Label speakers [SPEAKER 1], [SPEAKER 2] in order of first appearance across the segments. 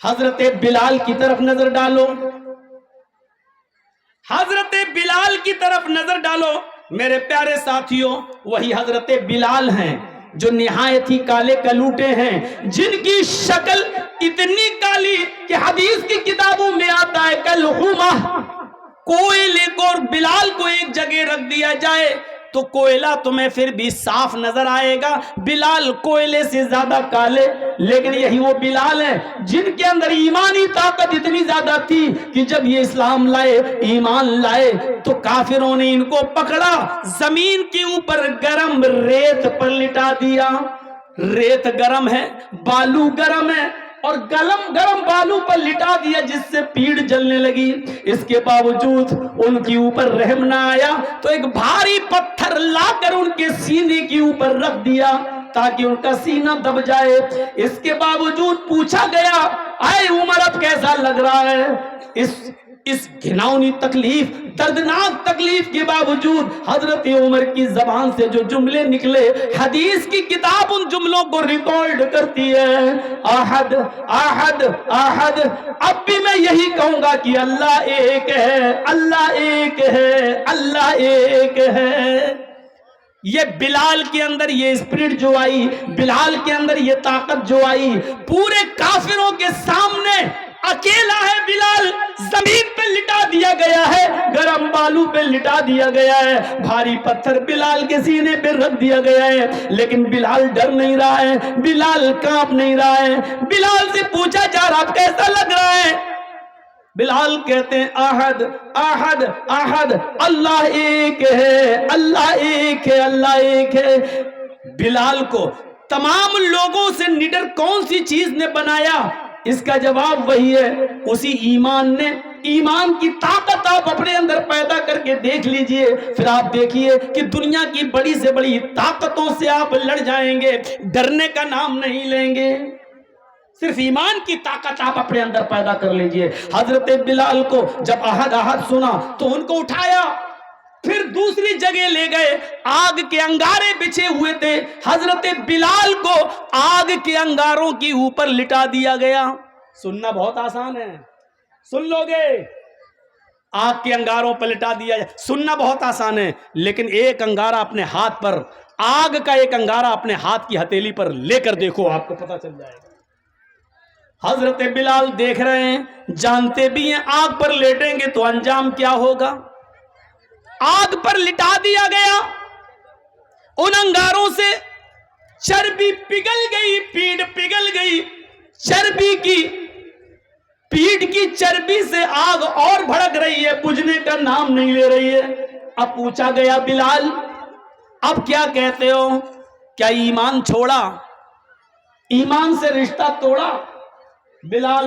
[SPEAKER 1] حضرت بلال کی طرف نظر ڈالو، حضرت بلال کی طرف نظر ڈالو میرے پیارے ساتھیوں، وہی حضرت بلال ہیں جو نہایت ہی کالے کلوٹے ہیں، جن کی شکل اتنی کالی کہ حدیث کی کتابوں میں آتا ہے کالحمہ، کوئلے کو اور بلال کو ایک جگہ رکھ دیا جائے تو کوئلہ تمہیں پھر بھی صاف نظر آئے گا، بلال کوئلے سے زیادہ کالے، لیکن یہی وہ بلال ہیں جن کے اندر ایمانی طاقت اتنی زیادہ تھی کہ جب یہ اسلام لائے، ایمان لائے، تو کافروں نے ان کو پکڑا، زمین کے اوپر گرم ریت پر لٹا دیا، ریت گرم ہے، بالو گرم ہے، اور گرم بالو پر لٹا دیا جس سے پیڑ جلنے لگی، اس کے باوجود ان کے اوپر رحم نہ آیا تو ایک بھاری پتھر لا کر ان کے سینے کے اوپر رکھ دیا تاکہ ان کا سینہ دب جائے، اس کے باوجود پوچھا گیا اے عمر اب کیسا لگ رہا ہے؟ اس گھناؤنی تکلیف، دردناک تکلیف کے باوجود حضرت عمر کی زبان سے جو جملے نکلے، حدیث کی کتاب ان جملوں کو ریکارڈ کرتی ہے، احد احد احد، اب بھی میں یہی کہوں گا کہ اللہ ایک ہے، اللہ ایک ہے، اللہ ایک ہے۔ یہ بلال کے اندر یہ اسپرٹ جو آئی، بلال کے اندر یہ طاقت جو آئی، پورے کافروں کے سامنے اکیلا ہے بلال، زمین پہ لٹا دیا گیا ہے، گرم بالو پہ لٹا دیا گیا ہے، بھاری پتھر بلال کے سینے پہ رکھ دیا گیا ہے، لیکن بلال ڈر نہیں رہا ہے، بلال کانپ نہیں رہا ہے۔ بلال سے پوچھا جا رہا کیسا لگ رہا ہے؟ بلال کہتے ہیں احد احد احد، اللہ ایک ہے، اللہ ایک ہے، اللہ ایک ہے۔ بلال کو تمام لوگوں سے نڈر کون سی چیز نے بنایا؟ اس کا جواب وہی ہے، اسی ایمان نے۔ ایمان کی طاقت آپ اپنے اندر پیدا کر کے دیکھ لیجئے، پھر آپ دیکھیے کہ دنیا کی بڑی سے بڑی طاقتوں سے آپ لڑ جائیں گے، ڈرنے کا نام نہیں لیں گے۔ صرف ایمان کی طاقت آپ اپنے اندر پیدا کر لیجئے۔ حضرت بلال کو جب احد احد سنا تو ان کو اٹھایا، پھر دوسری جگہ لے گئے، آگ کے انگارے بچھے ہوئے تھے، حضرت بلال کو آگ کے انگاروں کے اوپر لٹا دیا گیا۔ سننا بہت آسان ہے، سن لو گے، آگ کے انگاروں پر لٹا دیا جائے، سننا بہت آسان ہے، لیکن ایک انگارہ اپنے ہاتھ پر، آگ کا ایک انگارہ اپنے ہاتھ کی ہتھیلی پر لے کر دیکھو، آپ کو پتہ چل جائے گا۔ حضرت بلال دیکھ رہے ہیں، جانتے بھی ہیں آگ پر لیٹیں گے تو انجام کیا ہوگا، آگ پر لٹا دیا گیا، ان انگاروں سے چربی پگھل گئی، پیڑ پگھل گئی، چربی کی، پیڑ کی چربی سے آگ اور بھڑک رہی ہے، بجھنے کا نام نہیں لے رہی ہے۔ اب پوچھا گیا بلال اب کیا کہتے ہو؟ کیا ایمان چھوڑا، ایمان سے رشتہ توڑا؟ بلال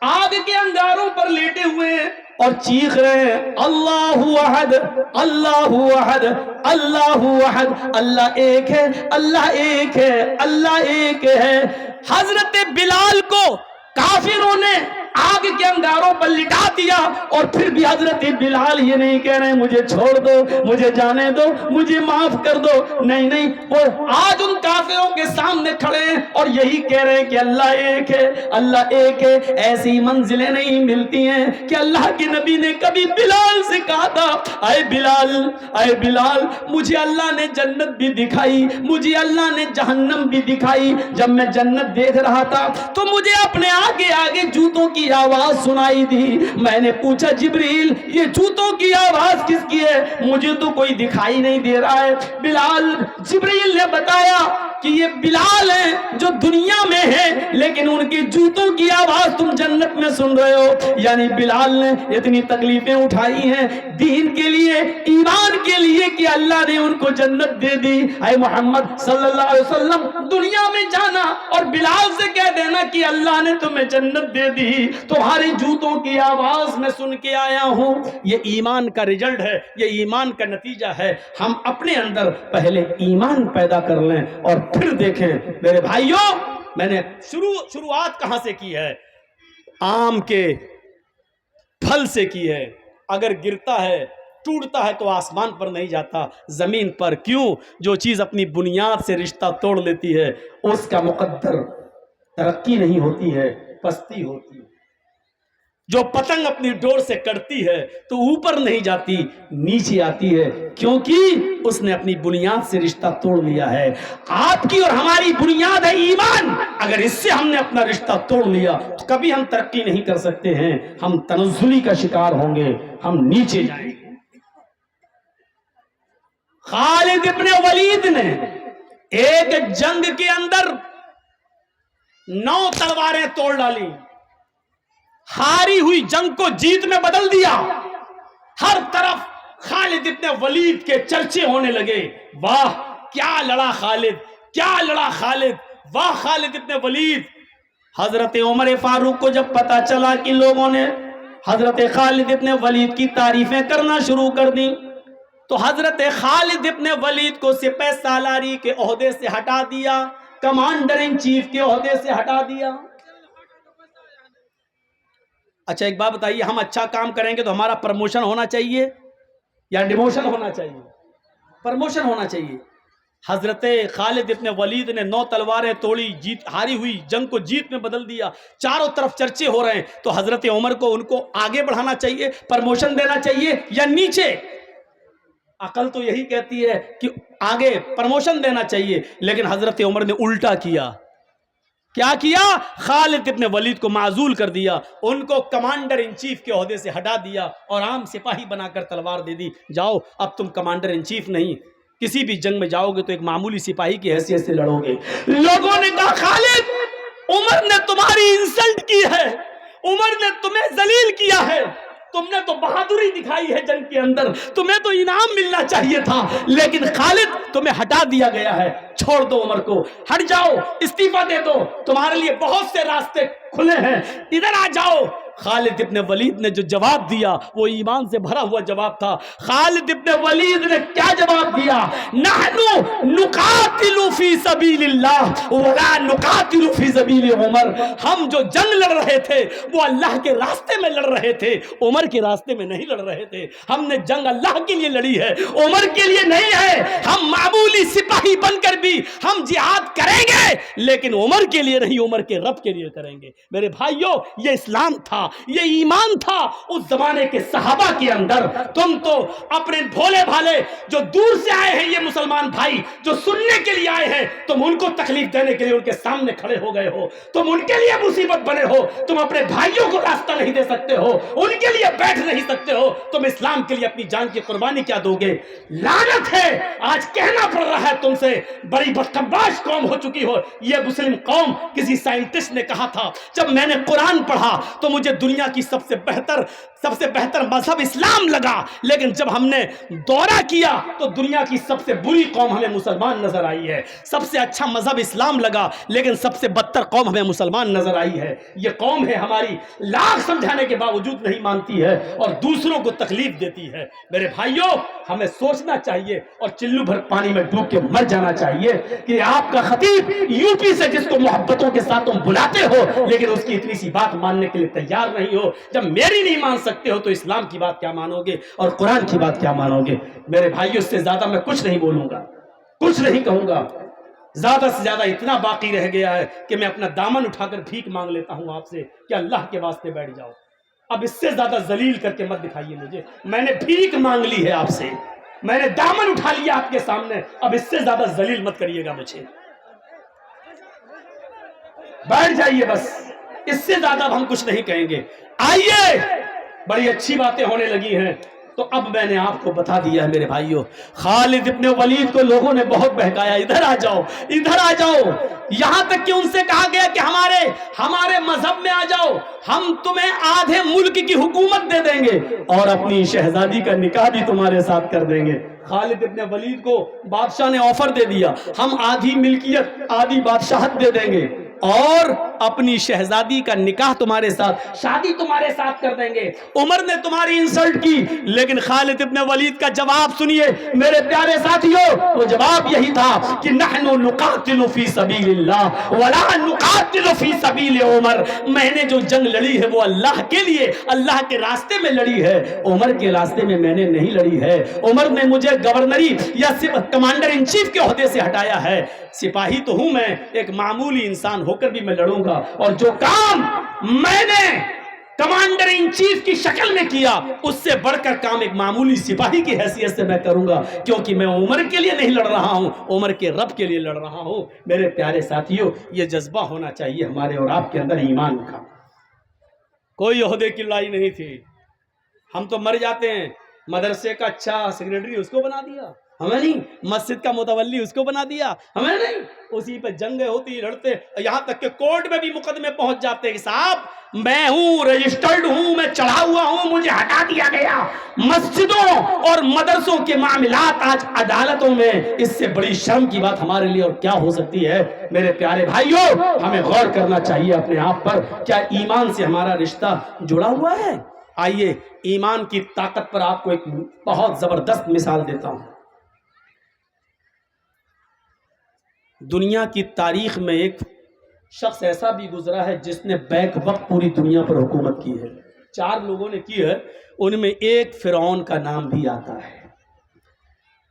[SPEAKER 1] آگ کے انگاروں پر لیٹے ہوئے ہیں اور چیخ رہے ہیں اللہ احد اللہ احد اللہ احد، اللہ ایک ہے، اللہ ایک ہے، اللہ ایک ہے۔ حضرت بلال کو کافروں نے آگ کے انگاروں پر لٹا دیا، اور پھر بھی حضرت بلال یہ نہیں کہہ رہے مجھے چھوڑ دو، مجھے جانے دو، مجھے معاف کر دو، نہیں نہیں، وہ آج ان کافروں کے سامنے کھڑے ہیں اور یہی کہہ رہے ہیں کہ اللہ ایک ہے، اللہ ایک ہے۔ ایسی منزلیں نہیں ملتی ہیں کہ اللہ کے نبی نے کبھی بلال سے کہا تھا اے بلال، اے بلال، مجھے اللہ نے جنت بھی دکھائی، مجھے اللہ نے جہنم بھی دکھائی، جب میں جنت دیکھ رہا تھا تو مجھے اپنے آگے آگے جوتوں کی آواز سنائی دی، میں نے پوچھا جبریل یہ جوتوں کی آواز کس کی ہے؟ مجھے تو کوئی دکھائی نہیں دے رہا ہے۔ بلال، جبریل نے بتایا کہ یہ بلال ہیں جو دنیا میں ہیں لیکن ان کی جوتوں کی آواز تم جنت میں سن رہے ہو۔ یعنی بلال نے اتنی تکلیفیں اٹھائی ہیں دین کے لیے، ایمان کے لیے، کہ اللہ نے ان کو جنت دے دی۔ اے محمد صلی اللہ علیہ وسلم، دنیا میں جانا اور بلال سے کہہ دینا کہ اللہ نے تمہیں جنت دے دی، تمہاری جوتوں کی آواز میں سن کے آیا ہوں، یہ ایمان کا رزلٹ ہے، یہ ایمان کا نتیجہ ہے۔ ہم اپنے اندر پہلے ایمان پیدا کر لیں اور پھر دیکھیں۔ میرے بھائیوں، میں نے شروعات کہاں سے کی ہے؟ آم کے پھل سے کی ہے۔ اگر گرتا ہے، ٹوٹتا ہے تو آسمان پر نہیں جاتا، زمین پر۔ کیوں؟ جو چیز اپنی بنیاد سے رشتہ توڑ لیتی ہے اس کا مقدر ترقی نہیں ہوتی ہے۔ پستی ہوتی ہے. جو پتنگ اپنی ڈور سے کٹتی ہے تو اوپر نہیں جاتی، نیچے آتی ہے، کیونکہ اس نے اپنی بنیاد سے رشتہ توڑ لیا ہے. آپ کی اور ہماری بنیاد ہے ایمان. اگر اس سے ہم نے اپنا رشتہ توڑ لیا تو کبھی ہم ترقی نہیں کر سکتے ہیں، ہم تنزلی کا شکار ہوں گے، ہم نیچے جائیں گے. خالد ابن ولید نے ایک جنگ کے اندر 9 تلواریں توڑ ڈالی، ہاری ہوئی جنگ کو جیت میں بدل دیا. ہر طرف خالد ابن ولید کے چرچے ہونے لگے. واہ کیا لڑا خالد، کیا لڑا خالد، واہ خالد ابن ولید. حضرت عمر فاروق کو جب پتا چلا کہ لوگوں نے حضرت خالد ابن ولید کی تعریفیں کرنا شروع کر دی تو حضرت خالد ابن ولید کو سپہ سالاری کے عہدے سے ہٹا دیا، کمانڈر ان چیف کے عہدے سے ہٹا دیا. اچھا ایک بات بتائیے، ہم اچھا کام کریں گے تو ہمارا پرموشن ہونا چاہیے یا ڈیموشن ہونا چاہیے؟ پرموشن ہونا چاہیے. حضرت خالد ابن ولید نے 9 تلواریں توڑی، جیت ہاری ہوئی جنگ کو جیت میں بدل دیا، چاروں طرف چرچے ہو رہے ہیں. تو حضرت عمر کو ان کو آگے بڑھانا چاہیے، پرموشن دینا چاہیے یا نیچے؟ عقل تو یہی کہتی ہے کہ آگے پرموشن دینا چاہیے، لیکن حضرت عمر نے الٹا کیا. کیا کیا؟ خالد ابن ولید کو معزول کر دیا، ان کو کمانڈر ان چیف کے عہدے سے ہٹا دیا اور عام سپاہی بنا کر تلوار دے دی. جاؤ اب تم کمانڈر ان چیف نہیں، کسی بھی جنگ میں جاؤ گے تو ایک معمولی سپاہی کی حیثیت سے لڑو گے. لوگوں نے کہا خالد عمر نے تمہاری انسلٹ کی ہے، عمر نے تمہیں ذلیل کیا ہے، تم نے تو بہادری دکھائی ہے جنگ کے اندر، تمہیں تو انعام ملنا چاہیے تھا، لیکن خالد تمہیں ہٹا دیا گیا ہے. چھوڑ دو عمر کو، ہٹ جاؤ، استعفیٰ دے دو، تمہارے لیے بہت سے راستے کھلے ہیں، ادھر آ جاؤ. خالد ابن ولید نے جو جواب دیا وہ ایمان سے بھرا ہوا جواب تھا. خالد ابن ولید نے کیا جواب دیا؟ نحنو نقاتل فی سبیل اللہ ولا نقاتل فی سبیل عمر. ہم جو جنگ لڑ رہے تھے وہ اللہ کے راستے میں لڑ رہے تھے، عمر کے راستے میں نہیں لڑ رہے تھے. ہم نے جنگ اللہ کے لیے لڑی ہے، عمر کے لیے نہیں ہے. ہم معمولی سپاہی بن کر بھی ہم جہاد کریں گے، لیکن عمر کے لیے نہیں، عمر کے رب کے لیے کریں گے. میرے بھائیوں یہ اسلام تھا، یہ ایمان تھا اس زمانے کے صحابہ کے اندر. تم تو اپنے بھولے بھالے جو دور سے آئے ہیں، یہ مسلمان بھائی جو سننے کے لیے آئے ہیں، تم ان کو تکلیف دینے کے لیے ان کے سامنے کھڑے ہو گئے ہو، تم ان کے لیے مصیبت بنے ہو. تم اپنے بھائیوں کو راستہ نہیں دے سکتے ہو، ان کے لیے بیٹھ نہیں سکتے ہو، تم اسلام کے لیے اپنی جان کی قربانی کیا دو گے؟ لعنت ہے، آج کہنا پڑ رہا ہے تم سے، بڑی بدتباش قوم ہو چکی ہو یہ مسلم قوم. کسی سائنٹسٹ نے کہا تھا جب میں نے قرآن پڑھا تو مجھے دنیا کی سب سے بہتر مذہب اسلام لگا، لیکن جب ہم نے دورہ کیا تو دنیا کی سب سے بری قوم ہمیں مسلمان نظر آئی ہے. سب سے اچھا مذہب اسلام لگا، لیکن سب سے بدتر قوم ہمیں مسلمان نظر آئی ہے. یہ قوم ہے ہماری، لاکھ سمجھانے کے باوجود نہیں مانتی ہے اور دوسروں کو تکلیف دیتی ہے. میرے بھائیوں ہمیں سوچنا چاہیے اور چلو بھر پانی میں ڈوب کے مر جانا چاہیے کہ آپ کا خطیب یو پی سے جس کو محبتوں کے ساتھ تم بلاتے ہو، لیکن اس کی اتنی سی بات ماننے کے لیے تیار نہیں ہو. جب میری نہیں مان سکتے ہو تو اسلام کی بات کیا مانو گے اور قرآن کی بات کیا مانو گے؟ میرے بھائیوں اس سے زیادہ میں کچھ نہیں بولوں گا، کچھ نہیں کہوں گا. زیادہ سے زیادہ اتنا باقی رہ گیا ہے کہ میں اپنا دامن اٹھا کر بھیک مانگ لیتا ہوں آپ سے کہ اللہ کے واسطے بیٹھ جاؤ. اب اس سے زیادہ ذلیل کر کے مت دکھائیے مجھے. میں نے بھیک مانگ لی ہے آپ سے، میں نے دامن اٹھا لیا آپ کے سامنے، اب اس سے زیادہ ذلیل مت کریے گا مجھے. بیٹھ جائیے بس، اس سے زیادہ اب ہم کچھ نہیں کہیں گے. آئیے، بڑی اچھی باتیں ہونے لگی ہیں تو اب میں نے آپ کو بتا دیا ہے میرے بھائیوں. خالد ابن ولید کو لوگوں نے بہت بہکایا، ادھر آ جاؤ، ادھر آ جاؤ. یہاں تک کہ ان سے کہا گیا کہ ہمارے مذہب میں آ جاؤ، ہم تمہیں آدھے ملک کی حکومت دے دیں گے اور اپنی شہزادی کا نکاح بھی تمہارے ساتھ کر دیں گے. خالد ابن ولید کو بادشاہ نے آفر دے دیا، ہم آدھی ملکیت آدھی بادشاہت دے دیں گے اور اپنی شہزادی کا نکاح تمہارے ساتھ، شادی تمہارے ساتھ کر دیں گے. عمر نے تمہاری انسلٹ کی، لیکن خالد ابن ولید کا جواب سنیے میرے پیارے ساتھیوں. وہ جواب یہی تھا کہ نحن نقاتل فی سبیل اللہ ولا نقاتل فی سبیل عمر. میں نے جو جنگ لڑی ہے وہ اللہ کے لیے، اللہ کے راستے میں لڑی ہے، عمر کے راستے میں میں نے نہیں لڑی ہے. عمر نے مجھے گورنری یا کمانڈر ان چیف کے عہدے سے ہٹایا ہے. سپاہی تو ہوں میں، ایک معمولی انسان ہو کر بھی میں لڑوں گا، اور جو کام میں نے کمانڈر ان چیف کی شکل میں کیا اس سے بڑھ کر کام ایک معمولی سپاہی کی حیثیت سے میں کروں گا، کیونکہ میں عمر کے لیے نہیں لڑ رہا ہوں، عمر کے رب کے لیے لڑ رہا ہوں۔ میرے پیارے ساتھیوں، یہ جذبہ ہونا چاہیے ہمارے اور آپ کے اندر ایمان کا۔ کوئی عہدے کی لڑائی نہیں تھی، ہم تو مر جاتے ہیں، مدرسے کا اچھا سیکریٹری اس کو بنا دیا ہمیں نہیں، مسجد کا متولی اس کو بنا دیا ہمیں نہیں، اسی پہ جنگیں ہوتی لڑتے، یہاں تک کہ کورٹ میں بھی مقدمے پہنچ جاتے ہیں کہ صاحب میں ہوں رجسٹرڈ ہوں، میں چڑھا ہوا ہوں، مجھے ہٹا دیا گیا۔ مسجدوں اور مدرسوں کے معاملات آج عدالتوں میں، اس سے بڑی شرم کی بات ہمارے لیے اور کیا ہو سکتی ہے؟ میرے پیارے بھائیوں، ہمیں غور کرنا چاہیے اپنے آپ پر، کیا ایمان سے ہمارا رشتہ جڑا ہوا ہے؟ آئیے ایمان کی طاقت پر آپ کو ایک بہت زبردست مثال دیتا ہوں۔ دنیا کی تاریخ میں ایک شخص ایسا بھی گزرا ہے جس نے بیک وقت پوری دنیا پر حکومت کی ہے، 4 لوگوں نے کی ہے، ان میں ایک فرعون کا نام بھی آتا ہے۔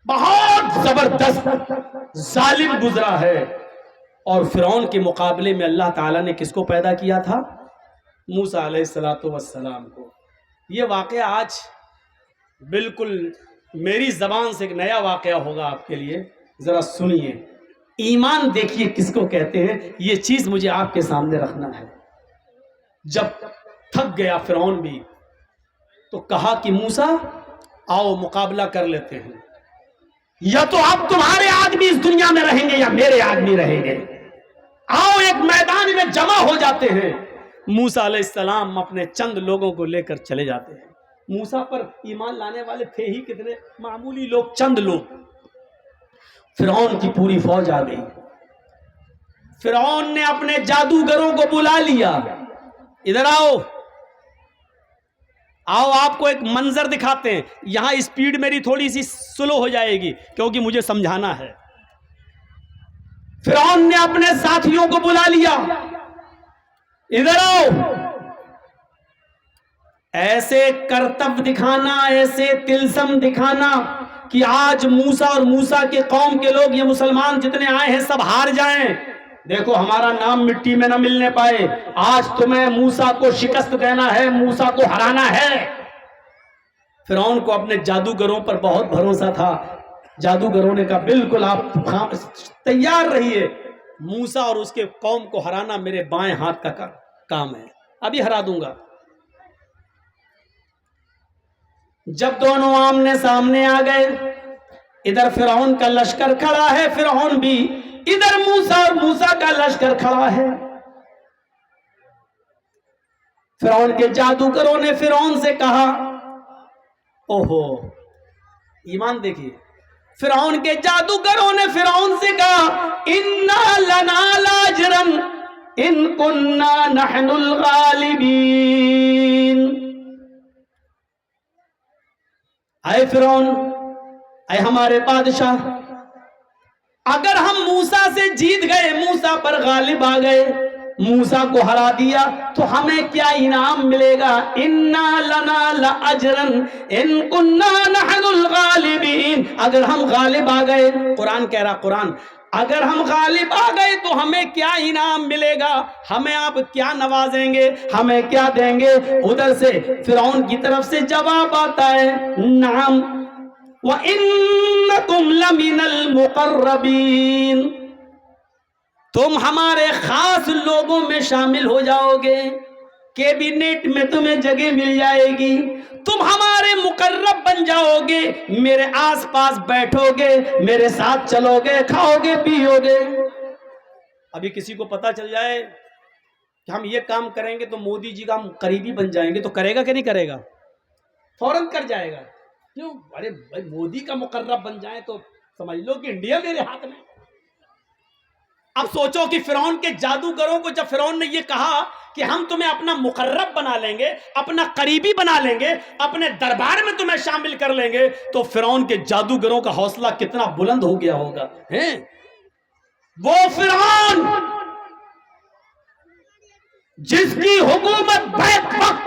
[SPEAKER 1] بہت زبردست ظالم گزرا ہے، اور فرعون کے مقابلے میں اللہ تعالیٰ نے کس کو پیدا کیا تھا؟ موسیٰ علیہ السلام کو۔ یہ واقعہ آج بالکل میری زبان سے ایک نیا واقعہ ہوگا آپ کے لیے، ذرا سنیے۔ ایمان دیکھیے کس کو کہتے ہیں، یہ چیز مجھے آپ کے سامنے رکھنا ہے۔ جب تھک گیا فرعون بھی تو کہا کہ موسیٰ آؤ مقابلہ کر لیتے ہیں، یا تو اب تمہارے آدمی اس دنیا میں رہیں گے یا میرے آدمی رہیں گے، آؤ ایک میدان میں جمع ہو جاتے ہیں۔ موسیٰ علیہ السلام اپنے چند لوگوں کو لے کر چلے جاتے ہیں۔ موسیٰ پر ایمان لانے والے تھے ہی کتنے، معمولی لوگ، چند لوگ۔ فرعون کی پوری فوج آ گئی۔ فرعون نے اپنے جادوگروں کو بلا لیا، ادھر آؤ آؤ آپ کو ایک منظر دکھاتے ہیں۔ یہاں اسپیڈ میری تھوڑی سی سلو ہو جائے گی کیونکہ مجھے سمجھانا ہے۔ فرعون نے اپنے ساتھیوں کو بلا لیا، ادھر آؤ، ایسے کرتب دکھانا، ایسے تلسم دکھانا کہ آج موسیٰ اور موسیٰ کے قوم کے لوگ، یہ مسلمان جتنے آئے ہیں سب ہار جائیں، دیکھو ہمارا نام مٹی میں نہ ملنے پائے، آج تمہیں موسیٰ کو شکست دینا ہے، موسیٰ کو ہرانا ہے۔ فرعون کو اپنے جادوگروں پر بہت بھروسہ تھا۔ جادوگروں نے کہا بالکل آپ تیار رہیے، موسیٰ اور اس کے قوم کو ہرانا میرے بائیں ہاتھ کا کام ہے، ابھی ہرا دوں گا۔ جب دونوں آمنے سامنے آ گئے، ادھر فرعون کا لشکر کھڑا ہے، فرعون بھی، ادھر موسیٰ اور موسیٰ کا لشکر کھڑا ہے۔ فرعون کے جادوگروں نے فرعون سے کہا، اوہو ایمان دیکھیے، فرعون کے جادوگروں نے فرعون سے کہا، اِنَّا لَنَا لَاجْرًا اِن كُنَّا نَحْنُ الْغَالِبِينَ۔ اے فرعون، اے ہمارے بادشاہ، اگر ہم موسیٰ سے جیت گئے، موسیٰ پر غالب آ گئے، موسیٰ کو ہرا دیا تو ہمیں کیا انعام ملے گا؟ اِنَّا لَنَا لَأَجْرًا اِن كُنَّا نَحْنُ الْغَالِبِينَ۔ اگر ہم غالب آ گئے، قرآن کہہ رہا، قرآن، اگر ہم غالب آ گئے تو ہمیں کیا انعام ملے گا؟ ہمیں آپ کیا نوازیں گے؟ ہمیں کیا دیں گے؟ ادھر سے فرعون کی طرف سے جواب آتا ہے، نعم وَإِنَّكُمْ لَمِنَ الْمُقَرَّبِينَ، تم ہمارے خاص لوگوں میں شامل ہو جاؤ گے، کیبینٹ میں تمہیں جگہ مل جائے گی، تم ہمارے مقرب بن جاؤ گے، میرے آس پاس بیٹھو گے، میرے ساتھ چلو گے، کھاؤ گے، پیو گے۔ ابھی کسی کو پتا چل جائے کہ ہم یہ کام کریں گے تو مودی جی کا ہم قریبی بن جائیں گے، تو کرے گا کہ نہیں کرے گا؟ فوراً کر جائے گا۔ کیوں؟ ارے بھائی مودی کا مقرب بن جائیں تو سمجھ لو کہ انڈیا میرے ہاتھ میں۔ اب سوچو کہ فرعون کے جادوگروں کو جب فرعون نے یہ کہا کہ ہم تمہیں اپنا مقرب بنا لیں گے، اپنا قریبی بنا لیں گے، اپنے دربار میں تمہیں شامل کر لیں گے، تو فرعون کے جادوگروں کا حوصلہ کتنا بلند ہو گیا ہوگا۔ وہ فرعون جس کی حکومت بیک وقت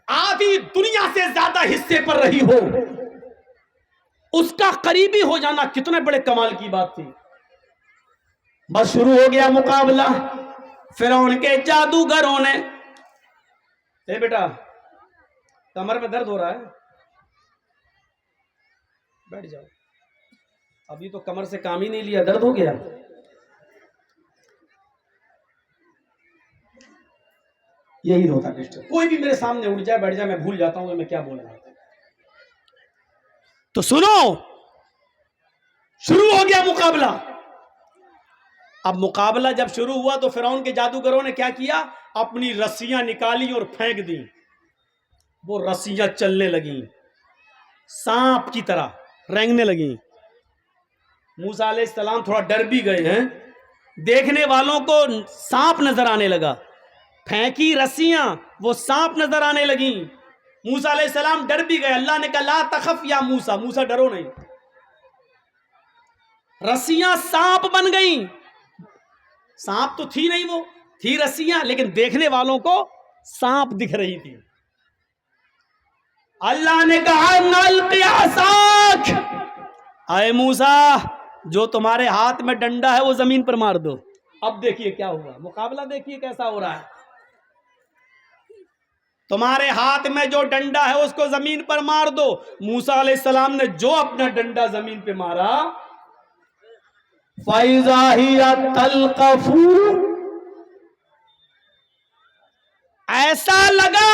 [SPEAKER 1] آدھی دنیا سے زیادہ حصے پر رہی ہو، اس کا قریبی ہو جانا کتنے بڑے کمال کی بات تھی۔ بس شروع ہو گیا مقابلہ. فرعون کے جادوگروں نے. اے بیٹا کمر میں درد ہو رہا ہے, بیٹھ جاؤ. ابھی تو کمر سے کام ہی نہیں لیا, درد ہو گیا. یہی ہوتا ہے. کوئی بھی میرے سامنے اٹھ جائے بیٹھ جائے میں بھول جاتا ہوں کہ میں کیا بول رہا ہوں. تو سنو, شروع ہو گیا مقابلہ. اب مقابلہ جب شروع ہوا تو فرعون کے جادوگروں نے کیا کیا, اپنی رسیاں نکالی اور پھینک دی. وہ رسیاں چلنے لگیں, سانپ کی طرح رینگنے لگیں. موسیٰ علیہ السلام تھوڑا ڈر بھی گئے ہیں, دیکھنے والوں کو سانپ نظر آنے لگا. پھینکی رسیاں, وہ سانپ نظر آنے لگیں. موسیٰ علیہ السلام ڈر بھی گئے. اللہ نے کہا لا تخف یا موسیٰ, موسیٰ ڈرو نہیں. رسیاں سانپ بن گئیں. سانپ تو تھی نہیں, وہ تھی رسیاں, لیکن دیکھنے والوں کو سانپ دکھ رہی تھی. اللہ نے کہا نلقی عصاک, اے موسیٰ جو تمہارے ہاتھ میں ڈنڈا ہے وہ زمین پر مار دو. اب دیکھیے کیا ہوا, مقابلہ دیکھیے کیسا ہو رہا ہے. تمہارے ہاتھ میں جو ڈنڈا ہے اس کو زمین پر مار دو. موسیٰ علیہ السلام نے جو اپنا ڈنڈا زمین پہ مارا, فَإِذَا هِيَ تَلْقَفُ, ایسا لگا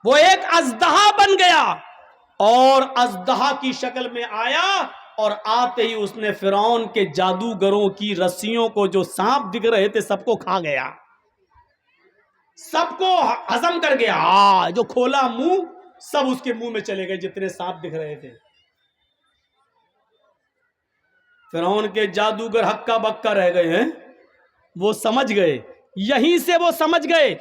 [SPEAKER 1] وہ ایک اژدہا بن گیا اور اژدہا کی شکل میں آیا, اور آتے ہی اس نے فرعون کے جادوگروں کی رسیوں کو جو سانپ دکھ رہے تھے سب کو کھا گیا, سب کو ہضم کر گیا. جو کھولا منہ سب اس کے منہ میں چلے گئے جتنے سانپ دکھ رہے تھے. فرعون کے جادوگر ہکا بکا رہ گئے ہیں. وہ سمجھ گئے, یہیں سے وہ سمجھ گئے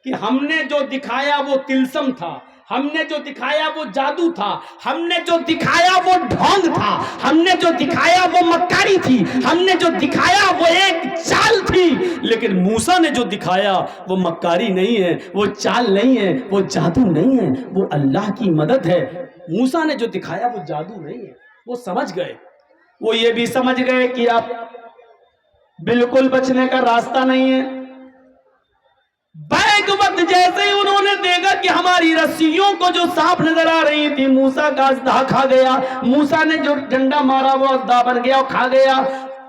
[SPEAKER 1] کہ ہم نے جو دکھایا وہ تلسم تھا, ہم نے جو دکھایا وہ جادو تھا, ہم نے جو دکھایا وہ ڈھونگ تھا, ہم نے جو دکھایا وہ مکاری تھی, ہم نے جو دکھایا وہ ایک چال تھی. لیکن موسیٰ نے جو دکھایا وہ مکاری نہیں ہے, وہ چال نہیں ہے, وہ جادو نہیں ہے, وہ اللہ کی مدد ہے. موسیٰ نے جو دکھایا وہ جادو نہیں ہے. وہ سمجھ گئے. وہ یہ بھی سمجھ گئے کہ اب بالکل بچنے کا راستہ نہیں ہے. بیک وقت جیسے ہی انہوں نے دیکھا کہ ہماری رسیوں کو جو سانپ نظر آ رہی تھی موسیٰ کا اژدہا کھا گیا, موسیٰ نے جو ڈنڈا مارا وہ اژدہا بن گیا اور کھا گیا.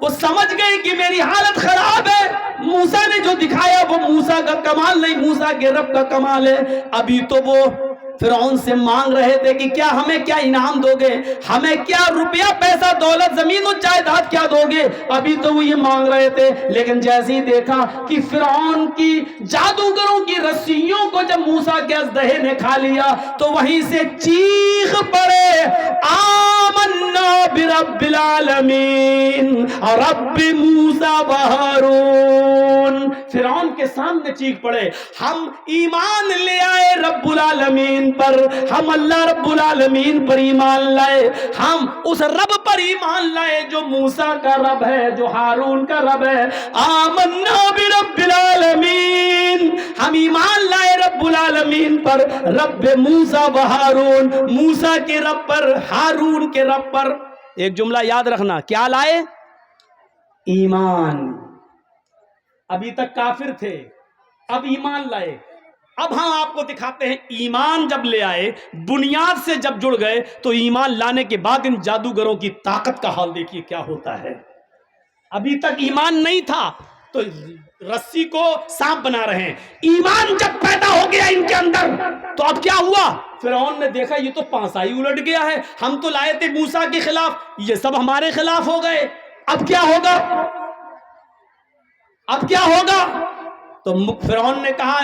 [SPEAKER 1] وہ سمجھ گئے کہ میری حالت خراب ہے. موسیٰ نے جو دکھایا وہ موسیٰ کا کمال نہیں, موسیٰ کے رب کا کمال ہے. ابھی تو وہ فرعون سے مانگ رہے تھے کہ کیا ہمیں کیا انعام دو گے, ہمیں کیا روپیہ پیسہ دولت زمین و جائیداد کیا دو گے. ابھی تو وہ یہ مانگ رہے تھے, لیکن جیسے ہی دیکھا کہ فرعون کی جادوگروں کی رسیوں کو جب موسیٰ کے اژدہے نے کھا لیا تو وہیں سے چیخ پڑے آمنا برب العالمین رب موسیٰ و ہارون. فرعون کے سامنے چیخ پڑے, ہم ایمان لے آئے رب العالمین پر, ہم اللہ رب العالمین پر ایمان لائے, ہم اس رب پر ایمان لائے جو موسیٰ کا رب ہے, جو ہارون کا رب ہے. آمنا برب العالمین, ہم ایمان لائے رب العالمین پر, رب موسیٰ و ہارون, موسیٰ کے رب پر, ہارون کے رب پر. ایک جملہ یاد رکھنا, کیا لائے؟ ایمان. ابھی تک کافر تھے, اب ایمان لائے. اب ہم آپ کو دکھاتے ہیں ایمان جب لے آئے, بنیاد سے جب جڑ گئے تو ایمان لانے کے بعد ان جادوگروں کی طاقت کا حال دیکھیے کیا ہوتا ہے. ابھی تک ایمان نہیں تھا تو رسی کو سانپ بنا رہے ہیں. ایمان جب پیدا ہو گیا ان کے اندر تو اب کیا ہوا؟ فرعون نے دیکھا یہ تو پانسا ہی الٹ گیا ہے, ہم تو لائے تھے موسیٰ کے خلاف, یہ سب ہمارے خلاف ہو گئے. اب کیا ہوگا, اب کیا ہوگا؟ تو فرعون نے کہا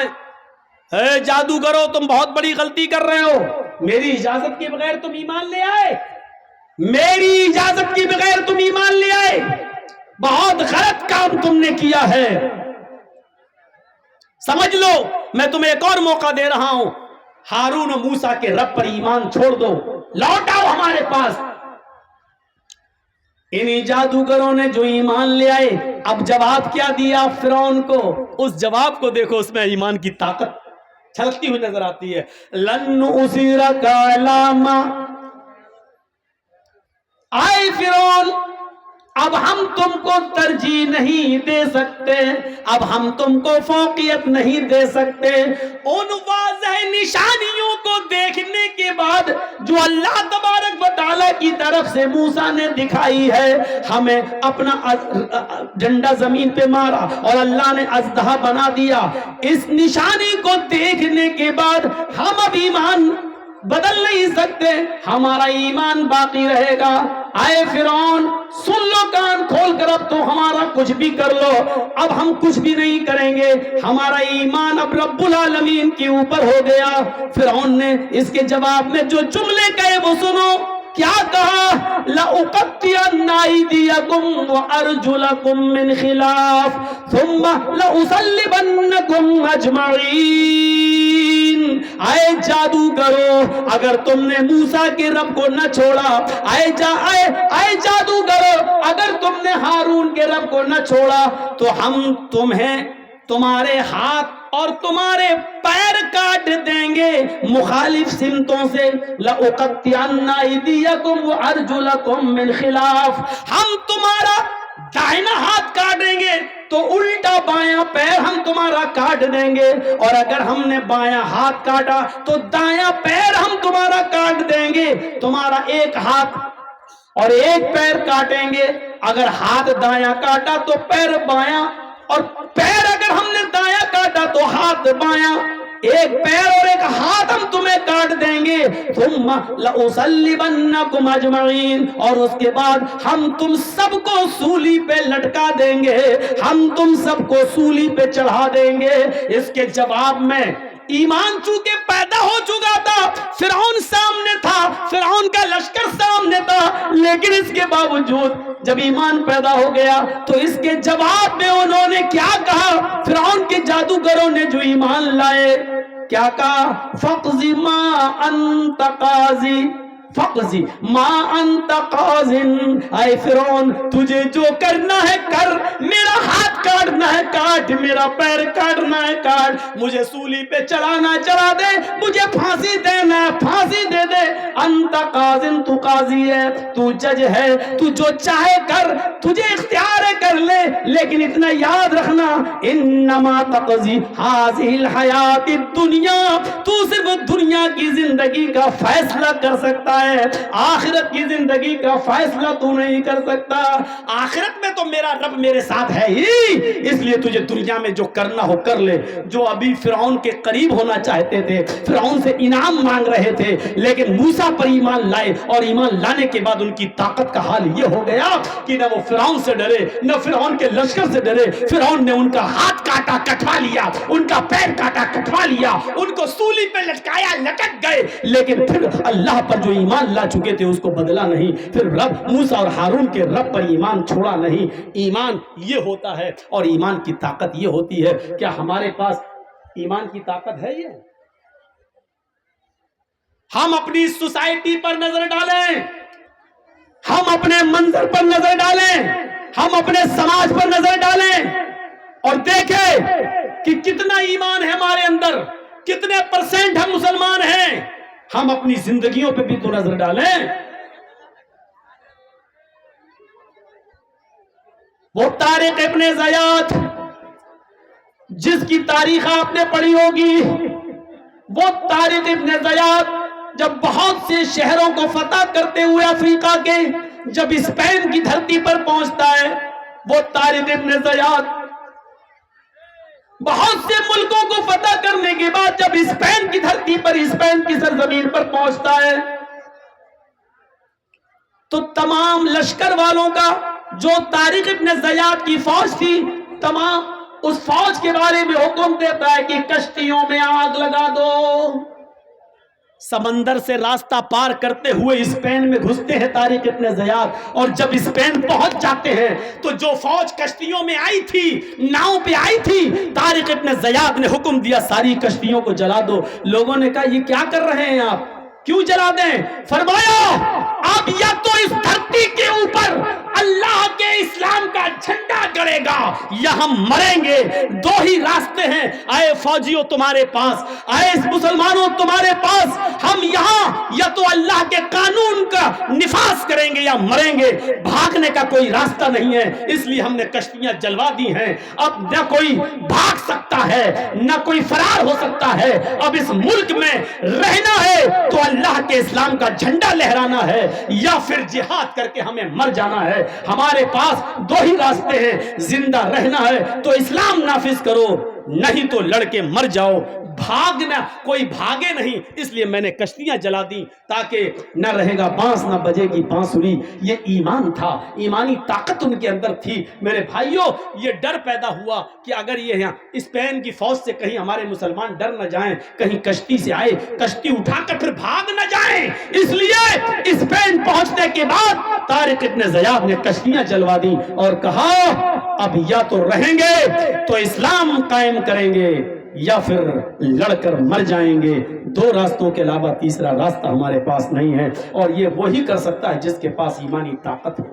[SPEAKER 1] اے جادوگرو تم بہت بڑی غلطی کر رہے ہو, میری اجازت کے بغیر تم ایمان لے آئے, میری اجازت کے بغیر تم ایمان لے آئے, بہت غلط کام تم نے کیا ہے. سمجھ لو میں تمہیں ایک اور موقع دے رہا ہوں, ہارون و موسیٰ کے رب پر ایمان چھوڑ دو, لوٹ آؤ ہمارے پاس. انہی جادوگروں نے جو ایمان لے آئے, اب جواب کیا دیا فرعون کو, اس جواب کو دیکھو, اس میں ایمان کی طاقت چھلکتی ہوئی نظر آتی ہے. لن نؤثرک علی ما, آئے فرعون اب ہم تم کو ترجیح نہیں دے سکتے، اب ہم تم کو فوقیت نہیں دے سکتے۔ ان واضح نشانیوں کو دیکھنے کے بعد جو اللہ تبارک و تعالیٰ کی طرف سے موسیٰ نے دکھائی ہے، ہمیں اپنا ڈنڈا زمین پہ مارا اور اللہ نے اژدہا بنا دیا، اس نشانی کو دیکھنے کے بعد ہم اب ایمان بدل نہیں سکتے، ہمارا ایمان باقی رہے گا۔ آئے فرعون سن لو کان کھول کر، اب تو ہمارا کچھ بھی کر لو، اب ہم کچھ بھی نہیں کریں گے، ہمارا ایمان اب رب العالمین کے اوپر ہو گیا۔ فرعون نے اس کے جواب میں جو جملے کہے وہ سنو، کیا کہا؟ لَأُقَطِّعَنَّ أَيْدِيَكُمْ وَأَرْجُلَكُمْ مِنْ خِلَافٍ ثُمَّ لَأُصَلِّبَنَّكُمْ أَجْمَعِينَ۔ آئے جادوگرو، اگر تم نے موسیٰ کے رب کو نہ چھوڑا، آئے جادوگرو، اگر تم نے ہارون کے رب کو نہ چھوڑا تو ہم تمہیں تمہارے ہاتھ اور تمہارے پیر کاٹ دیں گے مخالف سمتوں سے۔ لَأُقَطِّعَنَّ أَيْدِيَكُمْ وَأَرْجُلَكُمْ مِنْ خِلَافٍ، ہم تمہارا دائنا ہاتھ کاٹیں گے تو الٹا بایاں پیر ہم تمہارا کاٹ دیں گے، اور اگر ہم نے بایاں ہاتھ کاٹا تو دایاں پیر ہم تمہارا کاٹ دیں گے۔ تمہارا ایک ہاتھ اور ایک پیر کاٹیں گے، اگر ہاتھ دایاں کاٹا تو پیر بایاں، اور پیر اگر ہم نے دایاں کاٹا تو ہاتھ بایاں، ایک پیر اور ایک ہاتھ ہم تمہیں کاٹ دیں گے۔ ثم لأصلبنکم اجمعین، اور اس کے بعد ہم تم سب کو سولی پہ لٹکا دیں گے، ہم تم سب کو سولی پہ چڑھا دیں گے۔ اس کے جواب میں ایمان چونکہ پیدا ہو چکا تھا، فرعون سامنے تھا، فرعون کا لشکر سامنے تھا، لیکن اس کے باوجود جب ایمان پیدا ہو گیا تو اس کے جواب میں انہوں نے کیا کہا؟ فرعون کے جادوگروں نے جو ایمان لائے کیا کہا؟ فَقْضِ مَا أَنْتَ قَاضٍ، فَقْضِ مَا أَنْتَ قَاضٍ، اے فرعون تجھے جو کرنا ہے کر، میرا ہاتھ کاٹنا ہے کاٹ، میرا پیر کاٹنا ہے کاٹ، مجھے سولی پہ چڑھانا چڑھا دے، مجھے پھانسی دینا ہے پھانسی دے دے۔ انت قاضٍ، تو قاضی ہے، تو جج ہے، تو جو چاہے کر، تجھے اختیار ہے کر لے، لیکن اتنا یاد رکھنا انما تقضی هذه الحیات الدنیا، تو صرف دنیا کی زندگی کا فیصلہ کر سکتا ہے، آخرت کی زندگی کا فیصلہ تو نہیں کر سکتا۔ آخرت میں تو میرا رب میرے ساتھ ہے ہی، اس لیے تجھے دنیا میں جو کرنا ہو کر لے۔ جو ابھی فرعون کے قریب ہونا چاہتے تھے، فرعون سے انعام مانگ رہے تھے، لیکن موسیٰ پر ایمان لائے، اور ایمان لانے کے بعد ان کی طاقت کا حال یہ ہو گیا کہ نہ وہ فرعون سے ڈرے، نہ فرعون کے لشکر سے ڈرے۔ فرعون نے ان کا ہاتھ کاٹا کٹوا لیا، ان کا پیر کاٹا کٹوا لیا، ان کو سولی پہ لٹکایا لٹک گئے، لیکن پھر اللہ پر جو ایمان لا چکے تھے اس کو بدلا نہیں، پھر رب موسیٰ اور ہارون کے رب پر ایمان چھوڑا نہیں۔ ایمان یہ ہوتا ہے، اور ایمان کی طاقت یہ ہوتی ہے۔ کیا ہمارے پاس ایمان کی طاقت ہے؟ یہ ہم اپنی سوسائٹی پر نظر ڈالیں، ہم اپنے منظر پر نظر ڈالیں، ہم اپنے سماج پر نظر ڈالیں اور دیکھیں کہ کتنا ایمان ہے ہمارے اندر، کتنے پرسنٹ ہم مسلمان ہیں۔ ہم اپنی زندگیوں پہ بھی تو نظر ڈالیں۔ وہ طارق ابن زیاد جس کی تاریخ آپ نے پڑھی ہوگی، وہ طارق ابن زیاد جب بہت سے شہروں کو فتح کرتے ہوئے افریقہ کے جب اسپین کی دھرتی پر پہنچتا ہے، وہ طارق ابن زیاد بہت سے ملکوں کو فتح کرنے کے بعد جب اسپین کی دھرتی پر، اسپین کی سرزمین پر پہنچتا ہے تو تمام لشکر والوں کا، جو طارق ابن زیاد کی فوج تھی، تمام اس فوج کے بارے میں حکم دیتا ہے کہ کشتیوں میں آگ لگا دو۔ سمندر سے راستہ پار کرتے ہوئے اسپین میں گھستے ہیں طارق ابن زیاد، اور جب اسپین پہنچ جاتے ہیں تو جو فوج کشتیوں میں آئی تھی، ناؤں پہ آئی تھی، طارق ابن زیاد نے حکم دیا ساری کشتیوں کو جلا دو۔ لوگوں نے کہا یہ کیا کر رہے ہیں آپ، کیوں جلا دیں؟ فرمایا اب یا تو اس دھرتی کے اوپر اللہ کے اسلام کا جھنڈا گڑے گا یا ہم مریں گے، دو ہی راستے ہیں۔ آئے فوجیوں تمہارے پاس، آئے مسلمانوں تمہارے پاس ہم یہاں یا تو اللہ کے قانون کا نفاذ کریں گے یا مریں گے، بھاگنے کا کوئی راستہ نہیں ہے، اس لیے ہم نے کشتیاں جلوا دی ہیں۔ اب نہ کوئی بھاگ سکتا ہے نہ کوئی فرار ہو سکتا ہے، اب اس ملک میں رہنا ہے تو اللہ کے اسلام کا جھنڈا لہرانا ہے یا پھر جہاد کر کے ہمیں مر جانا ہے۔ ہمارے پاس دو ہی راستے ہیں، زندہ رہنا ہے تو اسلام نافذ کرو، نہیں تو لڑ کے مر جاؤ۔ بھاگنا، کوئی بھاگے نہیں، اس لیے میں نے کشتیاں جلا دی تاکہ نہ رہے گا بانس نہ بجے گی بانسری۔ یہ ایمان تھا، ایمانی طاقت ان کے اندر تھی۔ میرے بھائیوں، یہ ڈر پیدا ہوا کہ اگر یہ یہاں اسپین کی فوج سے کہیں ہمارے مسلمان ڈر نہ جائیں، کہیں کشتی سے آئے، کشتی اٹھا کر پھر بھاگ نہ جائیں، اس لیے اسپین پہنچنے کے بعد طارق ابن زیاد نے کشتیاں جلوا دی اور کہا اب یا تو رہیں گے تو اسلام قائم کریں گے یا پھر لڑ کر مر جائیں گے، دو راستوں کے علاوہ تیسرا راستہ ہمارے پاس نہیں ہے، اور یہ وہی کر سکتا ہے جس کے پاس ایمانی طاقت ہو۔